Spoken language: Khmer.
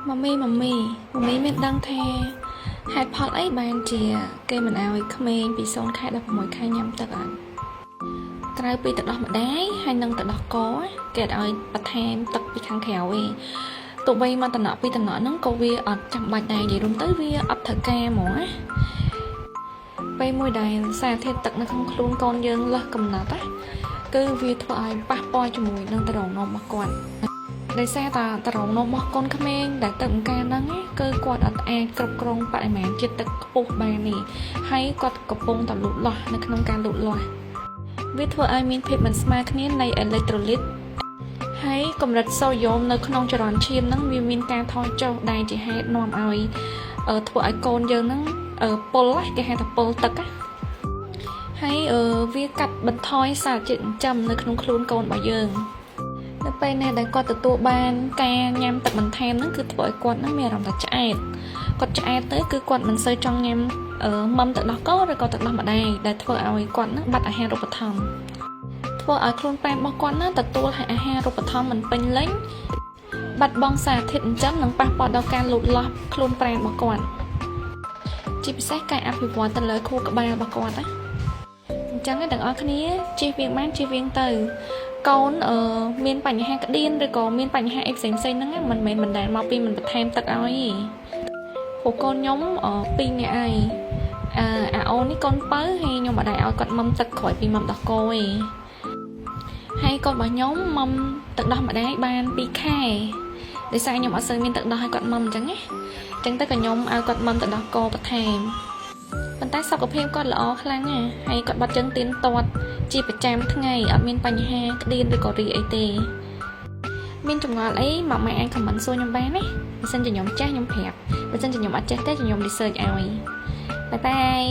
Mamiមានដឹងថាហេតុផលអីបានជាគេមិនឲ្យក្មេងពី0 ខែដល់ 6 ខែញ៉ាំទឹកអត់ក្រៅពីទឹកដោះម្ដាយហើយនិងទឹកដោះកគេអត់ឲ្យបន្ថែមទឹកពីខាងក្រៅទេទោះបីមកតំណក់ពីតំណក់ហ្នឹងក៏វាអត់ចាំបាច់ដែរនិយាយរួមទៅវាអត់ត្រូវការហ្មងណាពេលមួយដែលសារធាតុទឹកនៅក្នុងខ្លួនកូនយើងលើសកំណត់ណាគឺវាធ្វើឲ្យប៉ះពាល់ជាមួយនឹងតរងនោមរបស់គាត់ដោយសារតែតរងនោមរបស់កូនក្មេងដែលទៅអង្គការហ្នឹងគឺគាត់អត់អាចគ្រប់គ្រងបរិមាណជាតិទឹកខ្ពស់បានទេហើយគាត់កំពុងតែលូតលាស់នៅក្នុងការលូតលាស់វាធ្វើឲ្យមានភាពមិនស្មើគ្នានៃអេឡិចត្រូលីតហើយកម្រិតសូដ្យូមនៅក្នុងចរន្តឈាមហ្នឹងវាមានការថយចុះដែលជាហេតុនាំឲ្យធ្វើឲ្យកូនយើងហ្នឹងពុលគេហៅថាពុលទឹកណាហើយវាកាត់បន្ថយសារជាតិចិញ្ចឹមនៅក្នុងខ្លួនកូនរបស់យើងនៅពេលណាដែលគាត់ទទួលបានការញ៉ាំទឹកបន្ថែមហ្នឹងគឺធ្វើឲ្យគាត់ហ្នឹងមានអារម្មណ៍ថាឆ្អែតគាត់ឆ្អែតទៅគឺគាត់មិនសូវចង់ញ៉ាំមុំទឹកដោះគោឬក៏ទឹកដោះម្ដាយដែលធ្វើឲ្យគាត់ហ្នឹងបាត់អាហារូបត្ថម្ភធ្វើឲ្យខ្លួនប្រែរបស់គាត់ហ្នឹងទទួលអាហារូបត្ថម្ភមិនពេញលេញបាត់បង់សារធាតុចិញ្ចឹមនិងប៉ះពាល់ដល់ការលូតលាស់ខ្លួនប្រែរបស់គាត់ជាពិសេសការអភិវឌ្ឍទៅលើខួរក្បាលរបស់គាត់ណាអញ្ចឹងទាំងអស់គ្នាជៀសវាងបានជៀសវាងទៅកូនមានបញ្ហាក្តៀនឬក៏មានបញ្ហាអីផ្សេងៗហ្នឹងមិនមែនបណ្ដាលមកពីមិនបន្ថែមទឹកឲ្យទេព្រោះកូនខ្ញុំ2នាក់ហើយអាអូននេះកូនបើហើយខ្ញុំអត់ដែរឲ្យគាត់មុំទឹកក្រោយពីមុំដោះគោទេហើយកូនរបស់ខ្ញុំមុំទឹកដោះម្ដាយបាន2ខែដោយសារខ្ញុំអត់សូវមានទឹកដោះឲ្យគាត់មុំអញ្ចឹងណាអញ្ចឹងទៅក៏ខ្ញុំឲ្យគាត់មុំទឹកដោះគោបន្ថែមប៉ុន្តែសុខភាពគាត់ល្អខ្លាំងណាស់ហើយគាត់បាត់ជើងទៀនទាត់ជាប្រចាំថ្ងៃអត់មានបញ្ហាក្តៀនឬក៏រីអីទេមានចម្ងល់អីមកម៉ែអាចខមមិនសួរខ្ញុំបានណាបើសិនជាខ្ញុំចេះខ្ញុំប្រាប់បើសិនជាខ្ញុំអត់ចេះទេខ្ញុំ research ឲ្យបាយបាយ